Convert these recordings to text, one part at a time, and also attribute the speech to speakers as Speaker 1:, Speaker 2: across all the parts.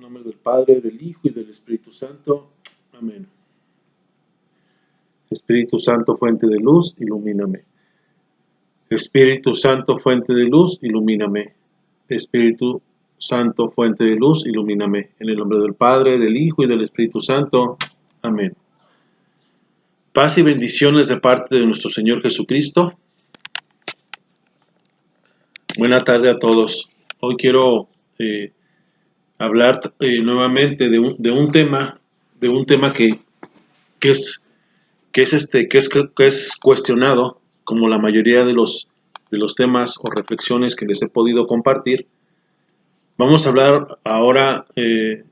Speaker 1: nombre del Padre, del Hijo y del Espíritu Santo. Amén. Espíritu Santo, fuente de luz, ilumíname. Espíritu Santo, fuente de luz, ilumíname. Espíritu Santo, fuente de luz, ilumíname. En el nombre del Padre, del Hijo y del Espíritu Santo. Amén. Paz y bendiciones de parte de nuestro Señor Jesucristo. Buena tarde a todos. Hoy quiero hablar nuevamente de un tema que es cuestionado, como la mayoría de los temas o reflexiones que les he podido compartir. Vamos a hablar ahora el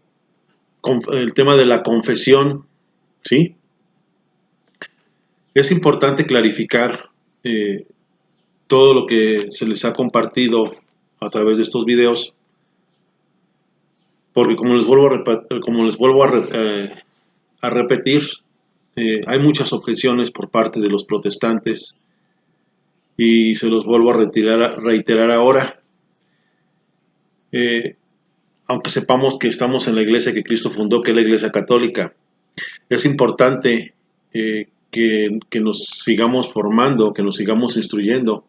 Speaker 1: tema de la confesión, ¿sí? Es importante clarificar todo lo que se les ha compartido a través de estos videos, porque como les vuelvo a repetir, hay muchas objeciones por parte de los protestantes y se los vuelvo a reiterar ahora. Aunque sepamos que estamos en la iglesia que Cristo fundó, que es la Iglesia Católica, es importante que nos sigamos formando, que nos sigamos instruyendo,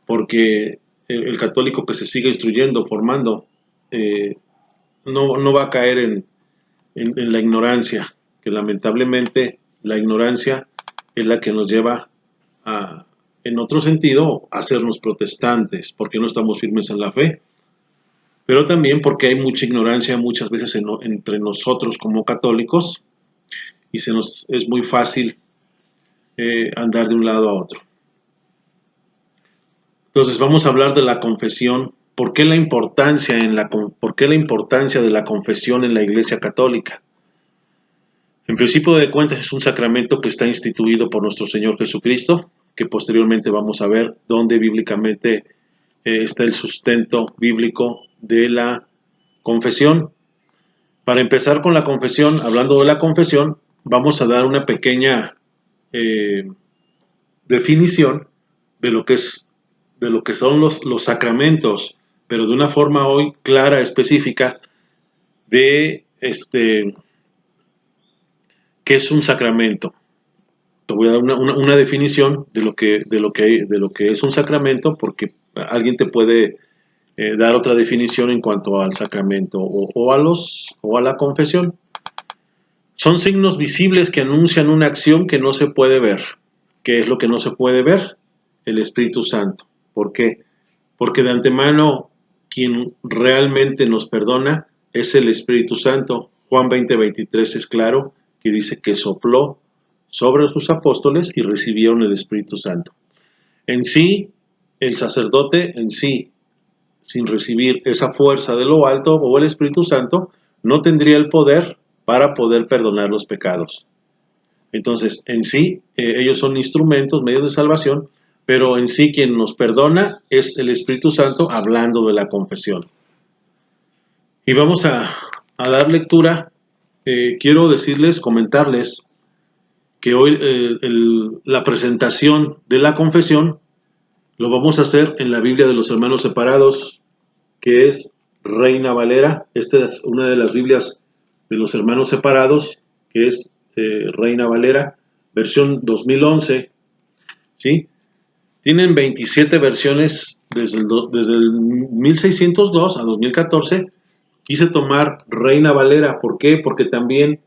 Speaker 1: porque el católico que se siga instruyendo, formando, no va a caer en la ignorancia, que lamentablemente la ignorancia es la que nos lleva a, en otro sentido, a hacernos protestantes, porque no estamos firmes en la fe, pero también porque hay mucha ignorancia muchas veces entre nosotros como católicos y es muy fácil andar de un lado a otro. Entonces vamos a hablar de la confesión. ¿Por qué la importancia de la confesión en la Iglesia Católica? En principio de cuentas es un sacramento que está instituido por nuestro Señor Jesucristo, que posteriormente vamos a ver dónde bíblicamente está el sustento bíblico de la confesión. Para empezar con la confesión, hablando de la confesión, vamos a dar una pequeña definición de lo que son los sacramentos, pero de una forma hoy clara, específica, de qué es un sacramento. Te voy a dar una definición de lo que es un sacramento, porque alguien te puede dar otra definición en cuanto al sacramento o a la confesión. Son signos visibles que anuncian una acción que no se puede ver. ¿Qué es lo que no se puede ver? El Espíritu Santo. ¿Por qué? Porque de antemano quien realmente nos perdona es el Espíritu Santo. Juan 20:23 es claro, que dice que sopló sobre sus apóstoles y recibieron el Espíritu Santo. En sí, el sacerdote en sí, sin recibir esa fuerza de lo alto o el Espíritu Santo, no tendría el poder para poder perdonar los pecados. Entonces, en sí, ellos son instrumentos, medios de salvación, pero en sí quien nos perdona es el Espíritu Santo, hablando de la confesión. Y vamos a dar lectura. Quiero comentarles que hoy la presentación de la confesión lo vamos a hacer en la Biblia de los Hermanos Separados, que es Reina Valera. Esta es una de las Biblias de los Hermanos Separados, que es Reina Valera, versión 2011, ¿sí? Tienen 27 versiones desde el 1602 a 2014. Quise tomar Reina Valera. ¿Por qué? Porque también,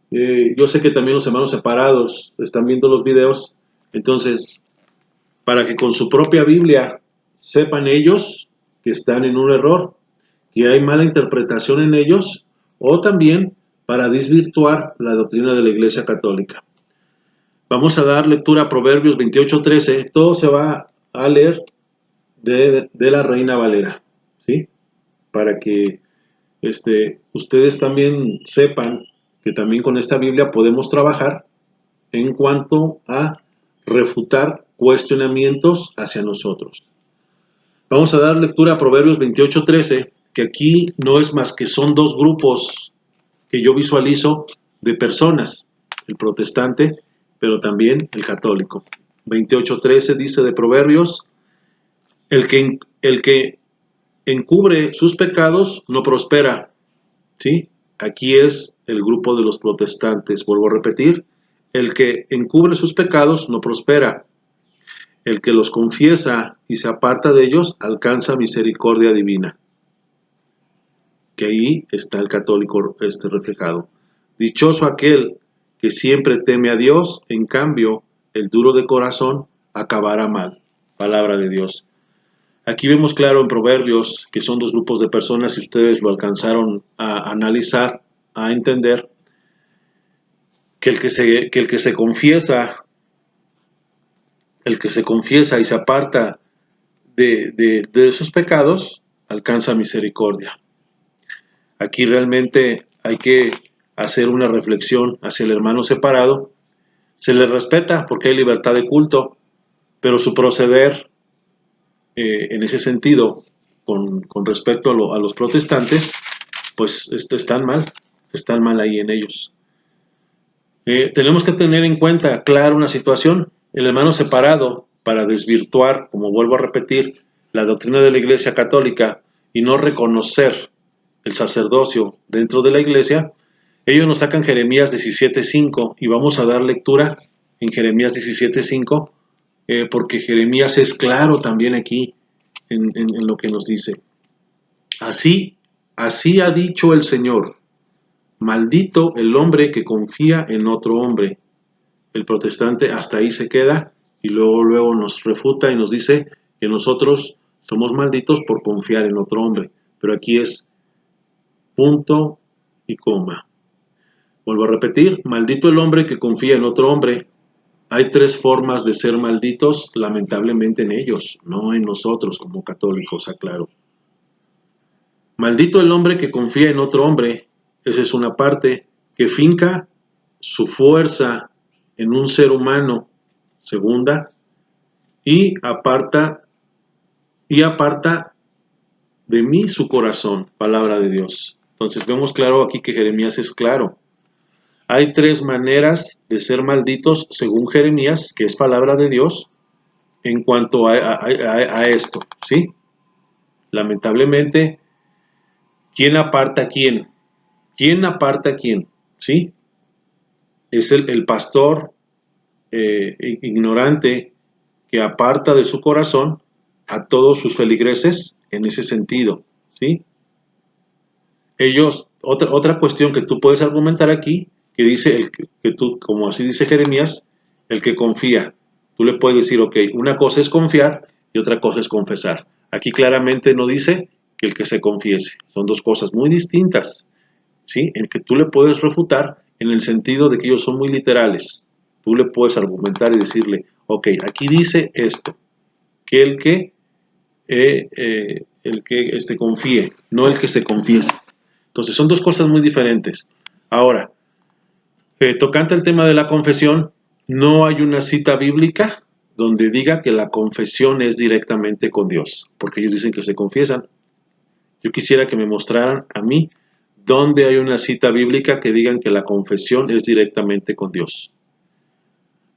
Speaker 1: yo sé que también los Hermanos Separados están viendo los videos, entonces, para que con su propia Biblia sepan ellos que están en un error, que hay mala interpretación en ellos, o también para desvirtuar la doctrina de la Iglesia Católica. Vamos a dar lectura a Proverbios 28:13. Todo se va a leer de la Reina Valera, ¿sí? Para que ustedes también sepan que también con esta Biblia podemos trabajar en cuanto a refutar cuestionamientos hacia nosotros. Vamos a dar lectura a Proverbios 28:13, que aquí no es más que son dos grupos que yo visualizo de personas, el protestante, pero también el católico. 28:13 dice de Proverbios: el que encubre sus pecados no prospera, ¿sí? Aquí es el grupo de los protestantes. Vuelvo a repetir, el que encubre sus pecados no prospera. El que los confiesa y se aparta de ellos alcanza misericordia divina. Que ahí está el católico reflejado. Dichoso aquel que siempre teme a Dios, en cambio, el duro de corazón acabará mal. Palabra de Dios. Aquí vemos claro en Proverbios que son dos grupos de personas, si ustedes lo alcanzaron a analizar, a entender, que el que se confiesa, y se aparta de sus pecados, alcanza misericordia. Aquí realmente hay que hacer una reflexión hacia el hermano separado. Se le respeta porque hay libertad de culto, pero su proceder en ese sentido, con respecto a los protestantes, pues están mal ahí en ellos. Tenemos que tener en cuenta, claro, una situación. El hermano separado, para desvirtuar, como vuelvo a repetir, la doctrina de la Iglesia Católica y no reconocer el sacerdocio dentro de la Iglesia, ellos nos sacan Jeremías 17.5 y vamos a dar lectura en Jeremías 17.5 porque Jeremías es claro también aquí en lo que nos dice. Así ha dicho el Señor: maldito el hombre que confía en otro hombre. El protestante hasta ahí se queda y luego nos refuta y nos dice que nosotros somos malditos por confiar en otro hombre. Pero aquí es punto y coma. Vuelvo a repetir, maldito el hombre que confía en otro hombre. Hay tres formas de ser malditos, lamentablemente en ellos, no en nosotros como católicos, aclaro. Maldito el hombre que confía en otro hombre. Esa es una parte, que finca su fuerza en un ser humano. Segunda, y aparta de mí su corazón. Palabra de Dios. Entonces vemos claro aquí que Jeremías es claro. Hay tres maneras de ser malditos según Jeremías, que es palabra de Dios, en cuanto a esto, ¿sí? Lamentablemente, ¿quién aparta a quién? ¿Quién aparta a quién? ¿Sí? Es el pastor ignorante que aparta de su corazón a todos sus feligreses en ese sentido, ¿sí? Ellos, otra cuestión que tú puedes argumentar aquí, que dice, que tú, como así dice Jeremías, el que confía. Tú le puedes decir, ok, una cosa es confiar y otra cosa es confesar. Aquí claramente no dice que el que se confiese. Son dos cosas muy distintas, ¿sí? El que tú le puedes refutar en el sentido de que ellos son muy literales. Tú le puedes argumentar y decirle, ok, aquí dice esto, que el que confíe, no el que se confiese. Entonces son dos cosas muy diferentes. Ahora, tocante al tema de la confesión, no hay una cita bíblica donde diga que la confesión es directamente con Dios, porque ellos dicen que se confiesan. Yo quisiera que me mostraran a mí dónde hay una cita bíblica que digan que la confesión es directamente con Dios.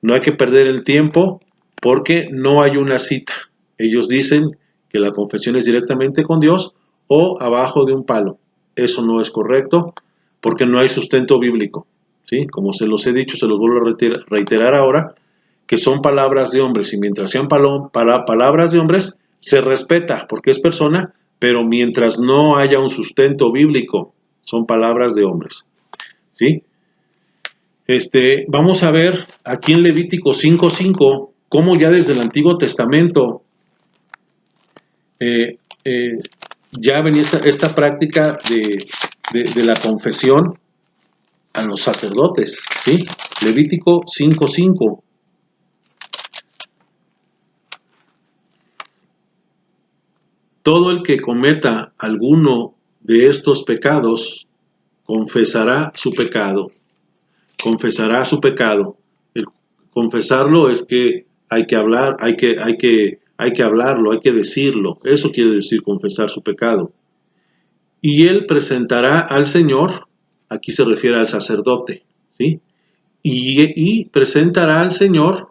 Speaker 1: No hay que perder el tiempo porque no hay una cita. Ellos dicen que la confesión es directamente con Dios o abajo de un palo. Eso no es correcto porque no hay sustento bíblico, ¿sí? Como se los he dicho, se los vuelvo a reiterar ahora, que son palabras de hombres y mientras sean palabras de hombres se respeta porque es persona, pero mientras no haya un sustento bíblico son palabras de hombres, ¿sí? Vamos a ver aquí en Levítico 5:5 cómo ya desde el Antiguo Testamento ya venía esta práctica de la confesión a los sacerdotes, ¿sí? Levítico 5:5. Todo el que cometa alguno de estos pecados confesará su pecado. Confesará su pecado. El confesarlo es que hay que hablar, hay que hablarlo, hay que decirlo. Eso quiere decir confesar su pecado. Y él presentará al Señor, aquí se refiere al sacerdote, ¿sí? Y presentará al Señor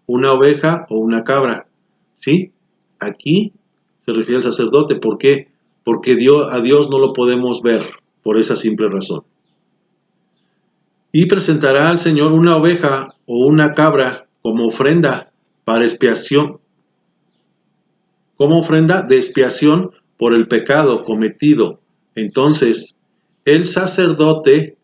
Speaker 1: una oveja o una cabra, ¿sí? Aquí se refiere al sacerdote. ¿Por qué? Porque a Dios no lo podemos ver. por esa simple razón. Y presentará al Señor una oveja o una cabra como ofrenda para expiación, como ofrenda de expiación por el pecado cometido. Entonces, el sacerdote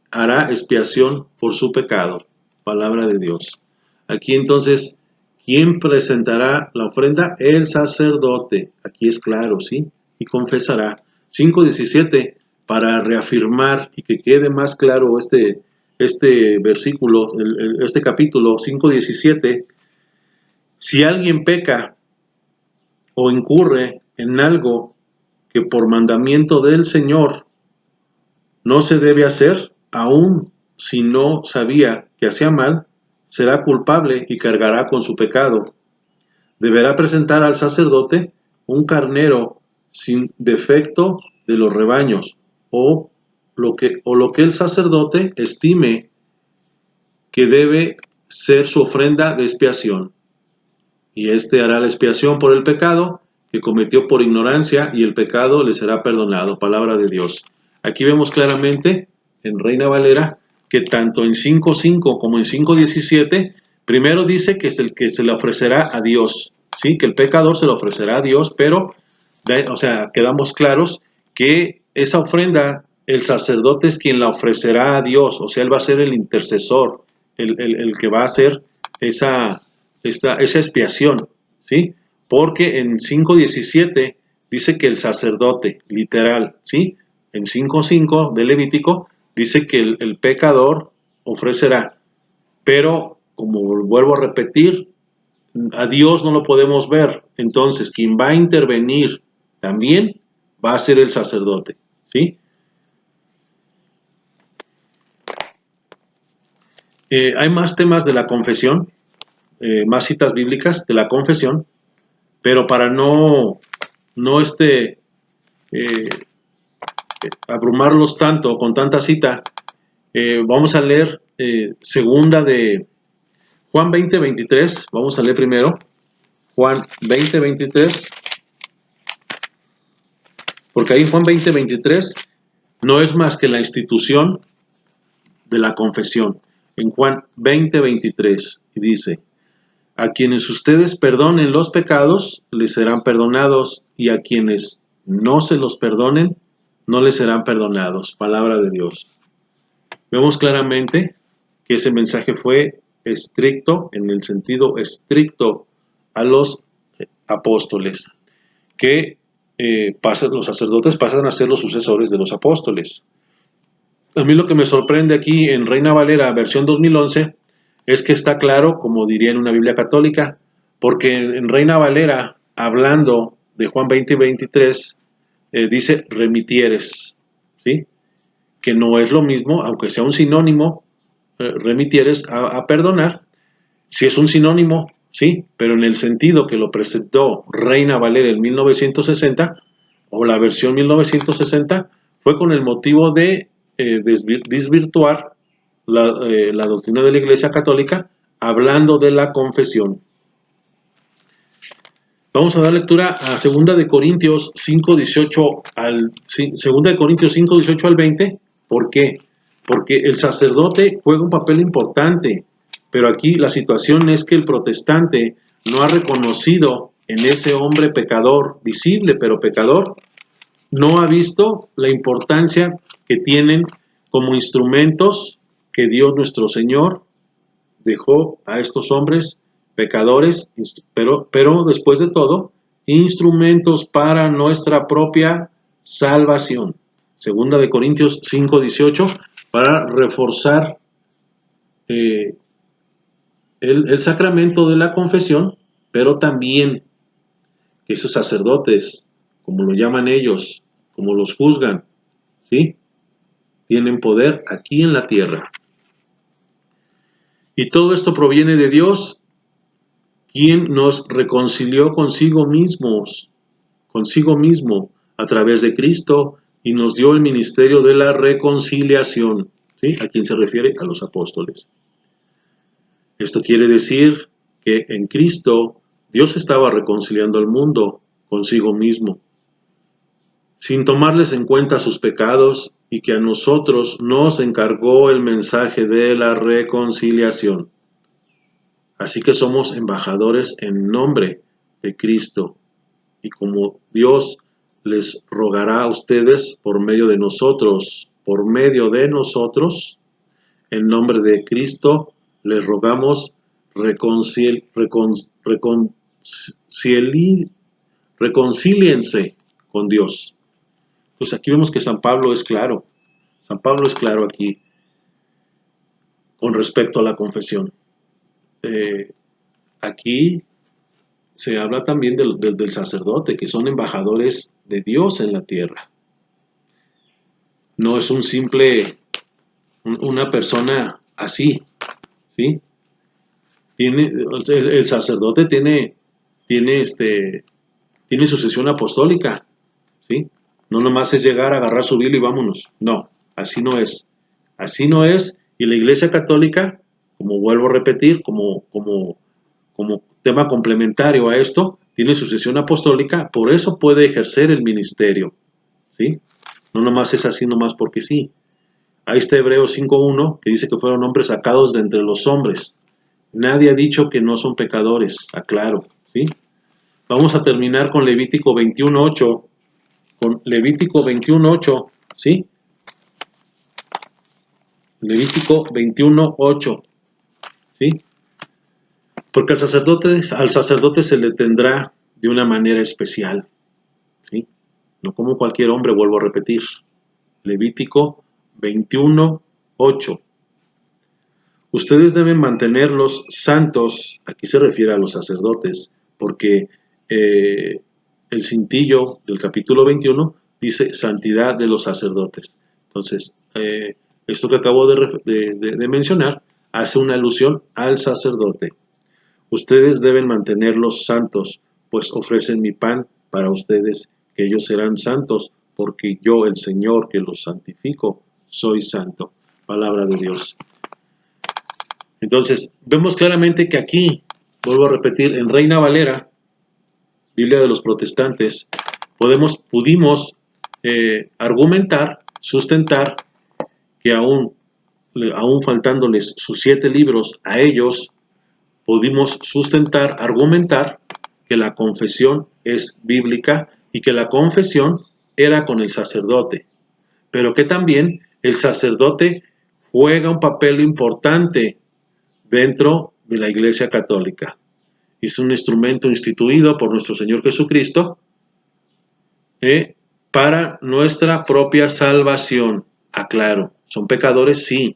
Speaker 1: hará expiación por su pecado. Palabra de Dios. Aquí entonces, ¿quién presentará la ofrenda? El sacerdote. Aquí es claro, ¿sí? Y confesará. 5:17, para reafirmar y que quede más claro este versículo, este capítulo 5:17, si alguien peca o incurre en algo que por mandamiento del Señor no se debe hacer, aun si no sabía que hacía mal, será culpable y cargará con su pecado. Deberá presentar al sacerdote un carnero sin defecto de los rebaños, o lo que el sacerdote estime que debe ser su ofrenda de expiación. Y éste hará la expiación por el pecado que cometió por ignorancia, y el pecado le será perdonado. Palabra de Dios. Aquí vemos claramente en Reina Valera que tanto en 5:5 como en 5:17, primero dice que es el que se le ofrecerá a Dios, ¿sí? Que el pecador se le ofrecerá a Dios, pero, quedamos claros que esa ofrenda, el sacerdote es quien la ofrecerá a Dios, o sea, él va a ser el intercesor, el que va a hacer esa expiación, ¿sí? Porque en 5:17 dice que el sacerdote, literal, ¿sí? En 5:5 de Levítico dice que el pecador ofrecerá, pero como vuelvo a repetir, a Dios no lo podemos ver, entonces quien va a intervenir también va a ser el sacerdote, ¿sí? Hay más temas de la confesión, más citas bíblicas de la confesión, pero para no abrumarlos tanto con tanta cita, vamos a leer segunda de Juan 20:23. Vamos a leer primero Juan 20:23, porque ahí Juan 20:23 no es más que la institución de la confesión. En Juan 20:23 dice: a quienes ustedes perdonen los pecados, les serán perdonados, y a quienes no se los perdonen, no les serán perdonados. Palabra de Dios. Vemos claramente que ese mensaje fue estricto, en el sentido estricto, a los apóstoles, que los sacerdotes pasan a ser los sucesores de los apóstoles. A mí lo que me sorprende aquí en Reina Valera, versión 2011, es que está claro, como diría en una Biblia católica, porque en Reina Valera, hablando de Juan 20:23, dice remitieres, ¿sí? Que no es lo mismo, aunque sea un sinónimo, remitieres a perdonar, si es un sinónimo, sí, pero en el sentido que lo presentó Reina Valera en 1960, o la versión 1960, fue con el motivo de desvirtuar la doctrina de la Iglesia Católica, hablando de la confesión. Vamos a dar lectura a 2 de Corintios 5:18 al 20. ¿Por qué? Porque el sacerdote juega un papel importante, pero aquí la situación es que el protestante no ha reconocido en ese hombre pecador, visible pero pecador, no ha visto la importancia que tienen como instrumentos que Dios nuestro Señor dejó a estos hombres pecadores, pero después de todo, instrumentos para nuestra propia salvación. 2 de Corintios 5:18, para reforzar el sacramento de la confesión, pero también que esos sacerdotes, como lo llaman ellos, como los juzgan, ¿sí? Tienen poder aquí en la tierra. Y todo esto proviene de Dios, quien nos reconcilió consigo mismo a través de Cristo, y nos dio el ministerio de la reconciliación, ¿sí? ¿A quién se refiere? A los apóstoles. Esto quiere decir que en Cristo Dios estaba reconciliando al mundo consigo mismo. sin tomarles en cuenta sus pecados, y que a nosotros nos encargó el mensaje de la reconciliación. Así que somos embajadores en nombre de Cristo, y como Dios les rogará a ustedes por medio de nosotros, en nombre de Cristo, les rogamos reconcíliense con Dios. Pues aquí vemos que San Pablo es claro. San Pablo es claro aquí con respecto a la confesión. Aquí se habla también del sacerdote, que son embajadores de Dios en la tierra. No es una persona así, ¿sí? El sacerdote tiene sucesión apostólica, ¿sí? No nomás es llegar, agarrar su Biblia y vámonos. No, así no es. Así no es. Y la Iglesia Católica, como vuelvo a repetir, como tema complementario a esto, tiene sucesión apostólica, por eso puede ejercer el ministerio, ¿sí? No nomás es así, nomás porque sí. Ahí está Hebreos 5.1, que dice que fueron hombres sacados de entre los hombres. Nadie ha dicho que no son pecadores, aclaro, ¿sí? Vamos a terminar con Levítico 21.8, ¿sí? Levítico 21.8, ¿sí? Porque al sacerdote se le tendrá de una manera especial, ¿sí? No como cualquier hombre, vuelvo a repetir. Levítico 21.8. Ustedes deben mantenerlos santos, aquí se refiere a los sacerdotes, porque el cintillo del capítulo 21 dice santidad de los sacerdotes. Entonces, esto que acabo de mencionar hace una alusión al sacerdote. Ustedes deben mantenerlos santos, pues ofrecen mi pan para ustedes, que ellos serán santos, porque yo, el Señor, que los santifico, soy santo. Palabra de Dios. Entonces, vemos claramente que aquí, vuelvo a repetir, en Reina Valera, Biblia de los Protestantes, pudimos argumentar, sustentar, que aún faltándoles sus 7 libros a ellos, pudimos sustentar, argumentar que la confesión es bíblica y que la confesión era con el sacerdote, pero que también el sacerdote juega un papel importante dentro de la Iglesia Católica. Es un instrumento instituido por nuestro Señor Jesucristo para nuestra propia salvación. Aclaro, son pecadores, sí,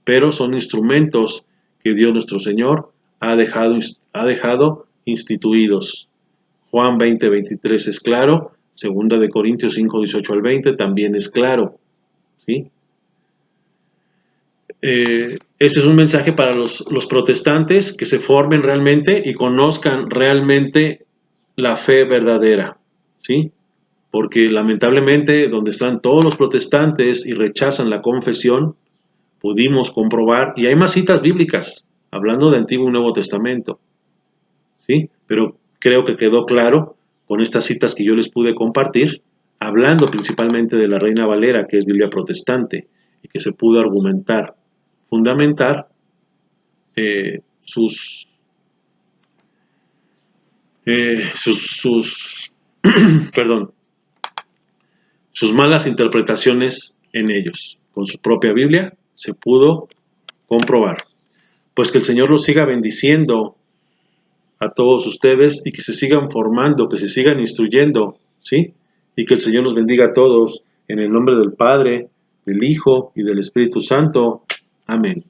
Speaker 1: pero son instrumentos que Dios nuestro Señor ha dejado instituidos. Juan 20:23 es claro, 2 de Corintios 5:18 al 20 también es claro, ¿sí? Ese es un mensaje para los protestantes, que se formen realmente y conozcan realmente la fe verdadera, ¿sí? Porque lamentablemente donde están todos los protestantes y rechazan la confesión, pudimos comprobar, y hay más citas bíblicas, hablando de Antiguo y Nuevo Testamento, ¿sí? Pero creo que quedó claro con estas citas que yo les pude compartir, hablando principalmente de la Reina Valera, que es Biblia protestante, y que se pudo argumentar, fundamentar sus perdón, sus malas interpretaciones en ellos. Con su propia Biblia se pudo comprobar. Pues que el Señor los siga bendiciendo a todos ustedes y que se sigan formando, que se sigan instruyendo, ¿sí? Y que el Señor los bendiga a todos en el nombre del Padre, del Hijo y del Espíritu Santo. Amén.